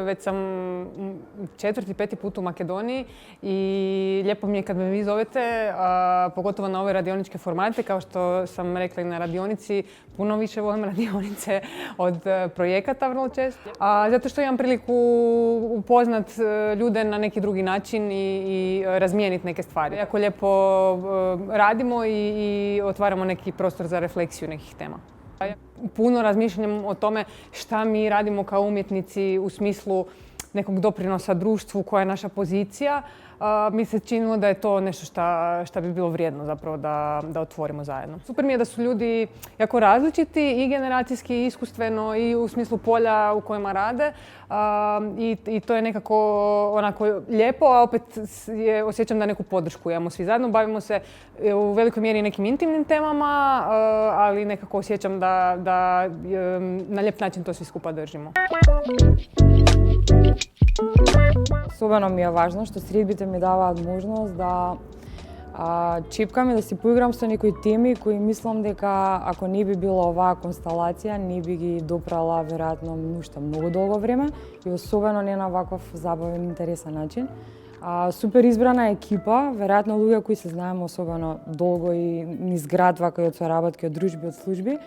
Već sam 4., 5. put u Makedoniji i lijepo mi je kad me vi zovete, pogotovo na ove radioničke formate. Kao što sam rekla i na radionici, puno više volim radionice od projekata vrlo često. Zato što imam priliku upoznat ljude na neki drugi način i razmijeniti neke stvari. Jako lijepo radimo i otvaramo neki prostor za refleksiju nekih tema. Puno razmišljam o tome šta mi radimo kao umjetnici u smislu nekog doprinosa društvu, koja je naša pozicija. Mi se činilo da je to nešto šta bi bilo vrijedno zapravo da otvorimo zajedno. Super mi je da su ljudi jako različiti i generacijski, i iskustveno, i u smislu polja u kojima rade. I to je nekako onako lijepo, a opet osjećam da neku podršku imamo svi zajedno. Bavimo se u velikoj mjeri nekim intimnim temama, ali nekako osjećam da na lijep način to svi skupa držimo. Особено ми е важно што средбите ми даваат можност да чипкам и да си поиграм со некои теми кои мислам дека ако не би била оваа констелација, не би ги допрала веројатно уште многу долго време и особено не на ваков забавен, интересен начин. Супер избрана екипа, веројатно луѓе кои се знаеме особено долго и низ град, вака и од соработки, од дружби, од служби.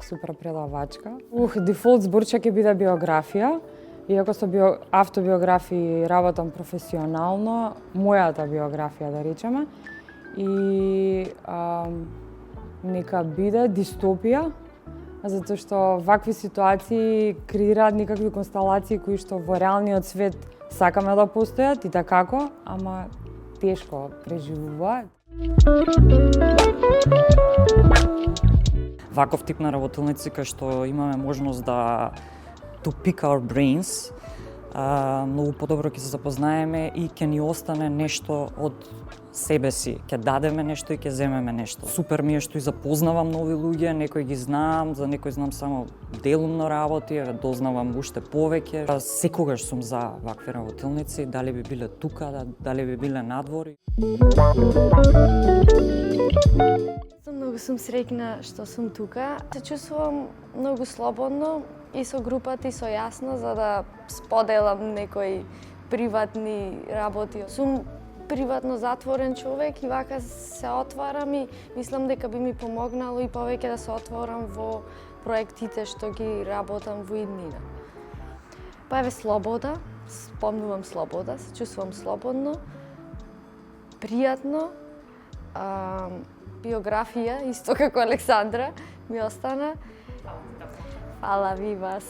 Супер предавачка. Дефолт зборче ќе биде биографија. Иако со автобиографии работам професионално, мојата биографија да речеме, и нека биде дистопија, затоа што вакви ситуации креираат некакви констелации кои што во реалниот свет сакаме да постојат и како, ама тешко преживуваат. Ваков тип на работилници кај што имаме можност да to pick our brains, многу подобро ќе се запознаеме и ќе ни остане нешто од себе си. Ќе дадеме нешто и ќе земеме нешто. Супер ми е што и запознавам нови луѓе, некои ги знам, за некои знам само делумно работи, дознавам уште повеќе. Секогаш сум за вакви работилници, дали би биле тука, дали би биле надвор. Многу сум среќна што сум тука. Се чувствувам многу слободно и со групата и со Јасно, за да споделам некои приватни работи. Сум приватно затворен човек и вака се отварам и мислам дека би ми помогнало и повеќе да се отворам во проектите што ги работам во иднина. Па еве слобода, спомнувам слобода, се чувствувам слободно, пријатно, биографија, исто како Александра, ми остана. Фала ви вас.